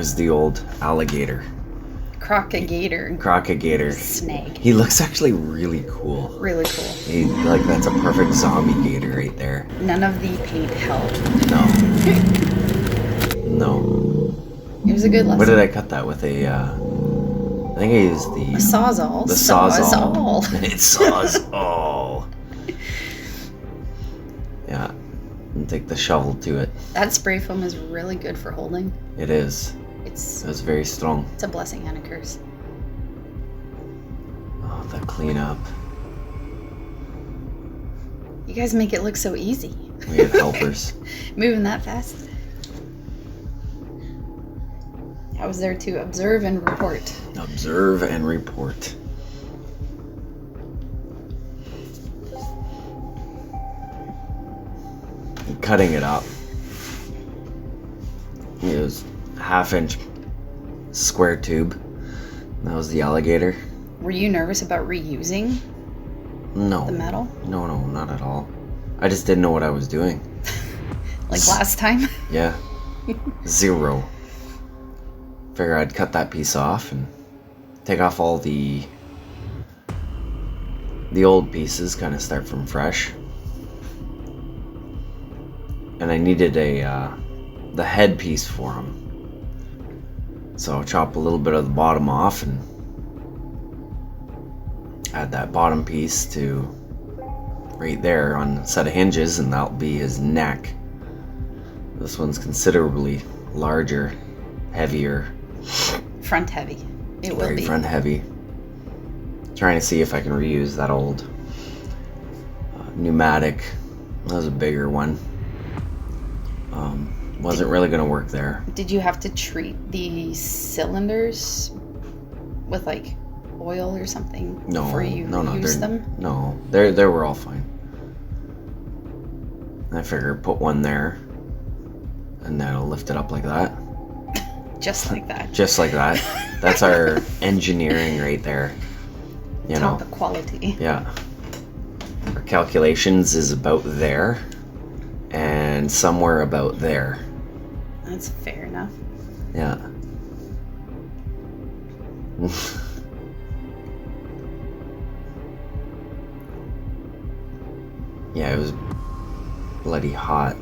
there's the old alligator. Crocagator. Snake. He looks actually really cool. Really cool. That's a perfect zombie gator right there. None of the paint helped. No. It was a good lesson. What did I cut that with? I think I used a Sawzall. The Sawzall. It saws all. Yeah. And take the shovel to it. That spray foam is really good for holding. It is. It's very strong. It's a blessing and a curse. Oh, the cleanup. You guys make it look so easy. We have helpers. Moving that fast. I was there to observe and report. Observe and report. Cutting it up. It was half-inch square tube. That was the alligator. Were you nervous about reusing the metal? No, not at all. I just didn't know what I was doing. Like last time? Yeah. Zero. Figure I'd cut that piece off and take off all the old pieces, kind of start from fresh. And I needed the head piece for him. So I'll chop a little bit of the bottom off and add that bottom piece to right there on a set of hinges, and that'll be his neck. This one's considerably larger, heavier. Front heavy. It will be. Very front heavy. Trying to see if I can reuse that old pneumatic. That was a bigger one. Wasn't really going to work there. Did you have to treat the cylinders with like oil or something before you use them? No, they were all fine. I figured put one there, and that'll lift it up like that. Just like that. Just like that. That's our engineering right there. Top of quality. Yeah. Our calculations is about there, and somewhere about there. That's fair enough. Yeah. Yeah, it was bloody hot.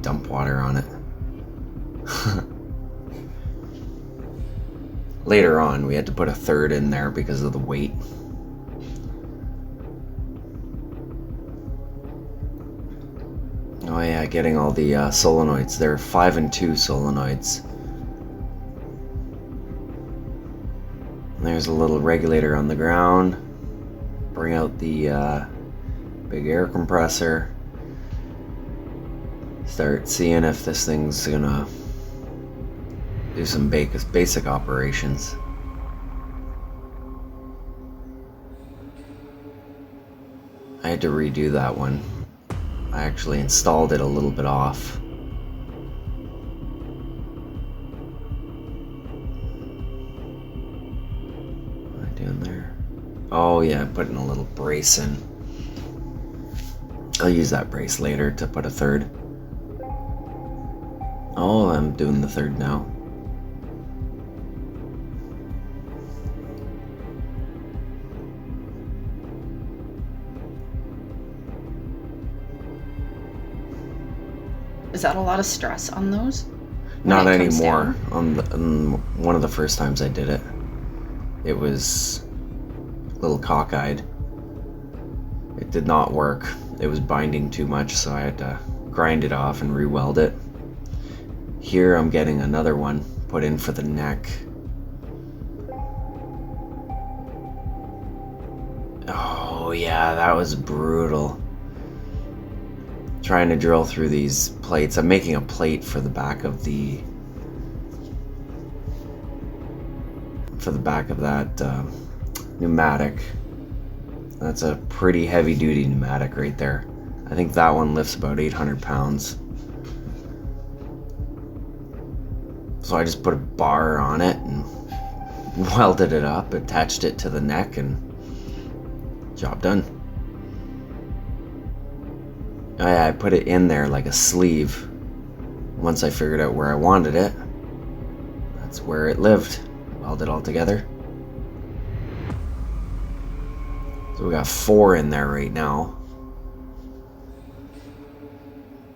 Dump water on it. Later on, we had to put a third in there because of the weight. Oh yeah, getting all the solenoids. They're 5 and 2 solenoids. There's a little regulator on the ground. Bring out the big air compressor. Start seeing if this thing's gonna do some basic operations. I had to redo that one. I actually installed it a little bit off. What am I doing there? Oh yeah, putting a little brace in. I'll use that brace later to put a third. Oh, I'm doing the third now. Is that a lot of stress on those? Not anymore. On one of the first times I did it, it was a little cockeyed. It did not work. It was binding too much, so I had to grind it off and re-weld it. Here I'm getting another one put in for the neck. Oh yeah, that was brutal. Trying to drill through these plates. I'm making a plate for the back of that pneumatic. That's a pretty heavy duty pneumatic right there. I think that one lifts about 800 pounds. So I just put a bar on it and welded it up, attached it to the neck, and job done. I put it in there like a sleeve once I figured out where I wanted it. That's where it lived. Weld it all together. So we got 4 in there right now.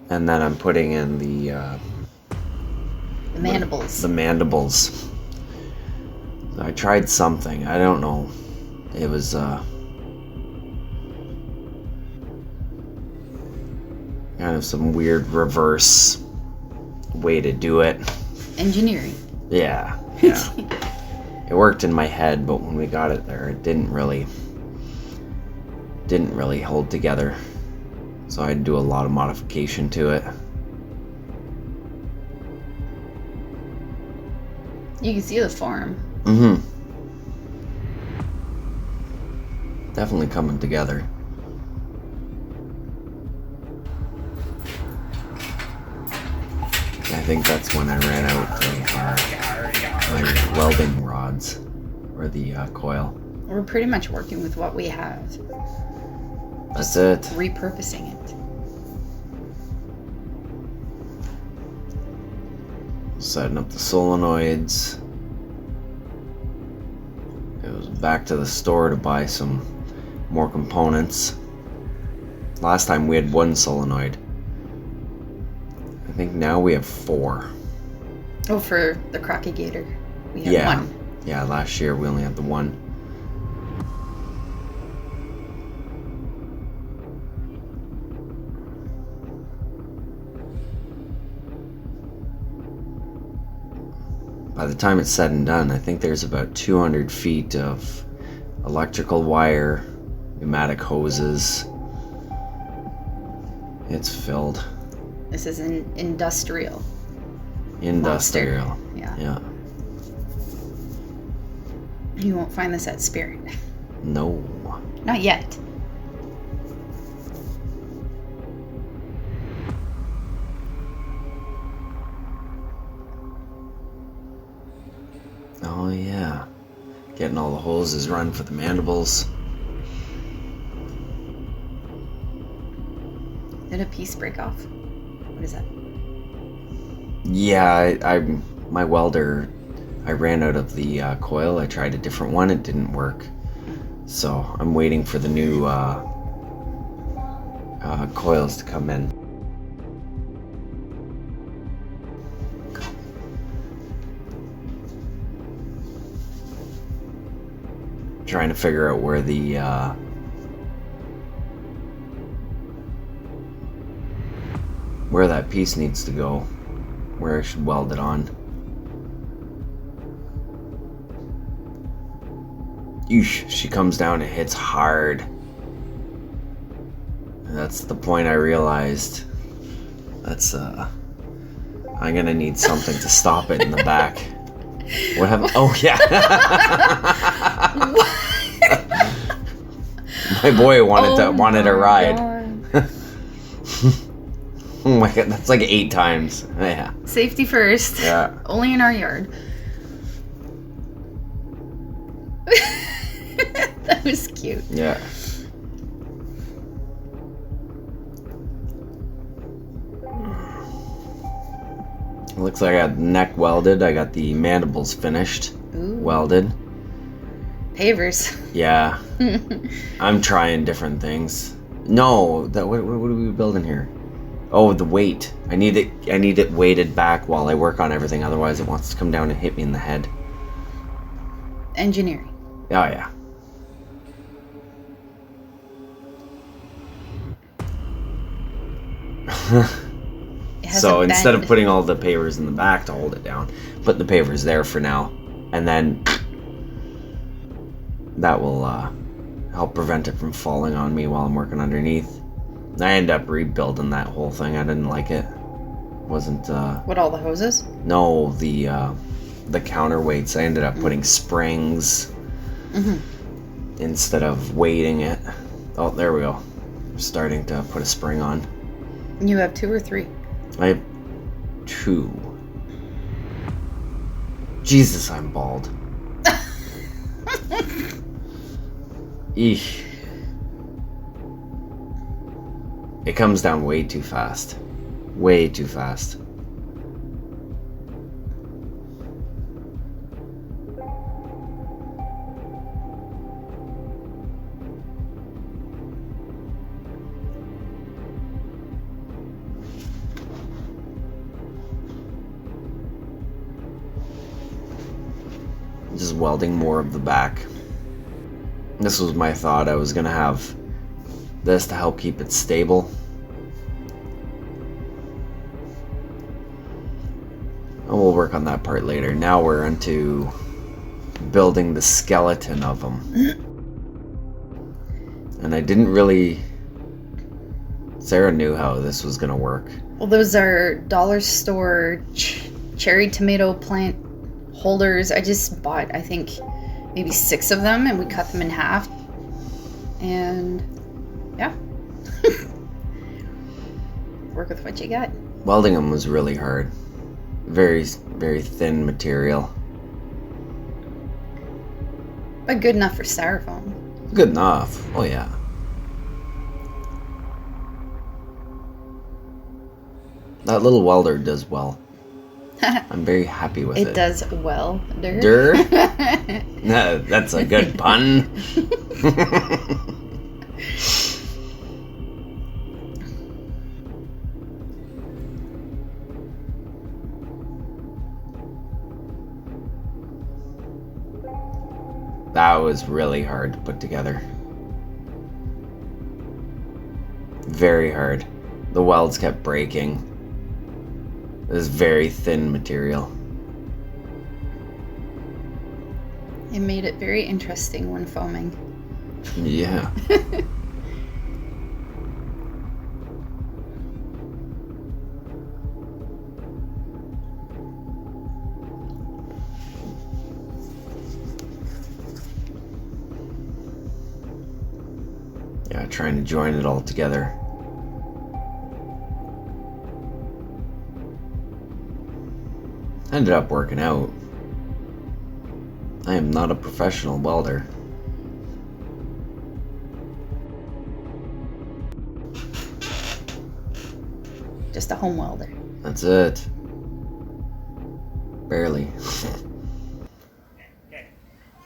And then I'm putting in the mandibles. The mandibles. So I tried something. I don't know. It was kind of some weird reverse way to do it. Engineering. Yeah. It worked in my head, but when we got it there, it didn't really hold together. So I had to do a lot of modification to it. You can see the form. Mm-hmm. Definitely coming together. I think that's when I ran out of my welding rods, or the coil. We're pretty much working with what we have. That's it. Repurposing it. Setting up the solenoids. It was back to the store to buy some more components. Last time we had 1 solenoid. I think now we have 4. Oh, for the Crocky Gator, we have 1. Yeah, last year we only had the 1. By the time it's said and done, I think there's about 200 feet of electrical wire, pneumatic hoses. It's filled. This is an industrial. Industrial. Monster. Yeah. You won't find this at Spirit. No. Not yet. Oh yeah. Getting all the hoses run for the mandibles. Did a piece break off? What is that? Yeah, my welder, I ran out of the coil. I tried a different one. It didn't work. So I'm waiting for the new coils to come in. Trying to figure out where where that piece needs to go, where I should weld it on. Eesh, she comes down and hits hard. That's the point I realized. That's I'm gonna need something to stop it in the back. What happened? Oh yeah. My boy wanted a ride. Oh my god, that's like 8 times. Yeah. Safety first. Yeah. Only in our yard. That was cute. Yeah. Looks like I got the neck welded. I got the mandibles finished. Ooh. Welded. Pavers. Yeah. I'm trying different things. No, what are we building here? Oh, the weight. I need it weighted back while I work on everything, otherwise it wants to come down and hit me in the head. Engineering. Oh yeah. So instead of putting all the pavers in the back to hold it down, put the pavers there for now, and then that will help prevent it from falling on me while I'm working underneath. I end up rebuilding that whole thing. I didn't like it. Wasn't What, all the hoses? No, the counterweights. I ended up putting springs instead of weighting it. Oh, there we go. I'm starting to put a spring on. You have 2 or 3? I have 2. Jesus, I'm bald. Eesh. It comes down way too fast. Way too fast. just welding more of the back. This was my thought. I was gonna have this to help keep it stable. And we'll work on that part later. Now we're into building the skeleton of them. And I didn't really... Sarah knew how this was gonna work. Well, those are dollar store cherry tomato plant holders. I just bought, I think, maybe 6 of them, and we cut them in half. And yeah. Work with what you got. Welding them was really hard. Very, very thin material. But good enough for styrofoam. Good enough. Oh yeah. That little welder does well. I'm very happy with it. It does well. Dur? No, that's a good pun. That was really hard to put together. Very hard. The welds kept breaking. It was very thin material. It made it very interesting when foaming. Yeah. Yeah, trying to join it all together. Ended up working out. I am not a professional welder. Just a home welder. That's it. Barely.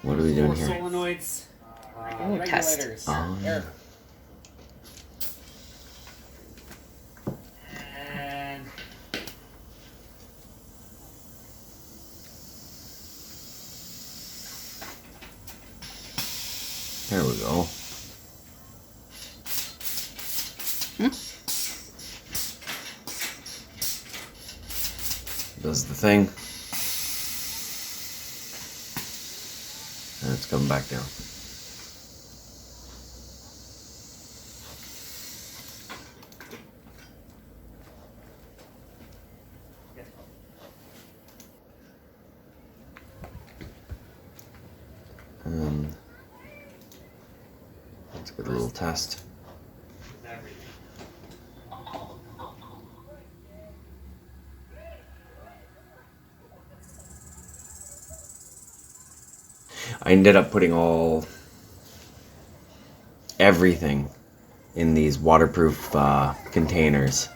What are we doing here? Solenoids. Test. Air. And There we go. Does the thing. And it's coming back down. Let's get a little test. I ended up putting everything in these waterproof containers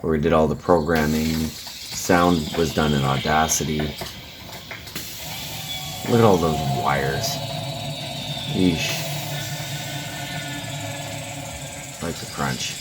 where we did all the programming. Sound was done in Audacity. Look at all those wires. Yeesh. Like the crunch.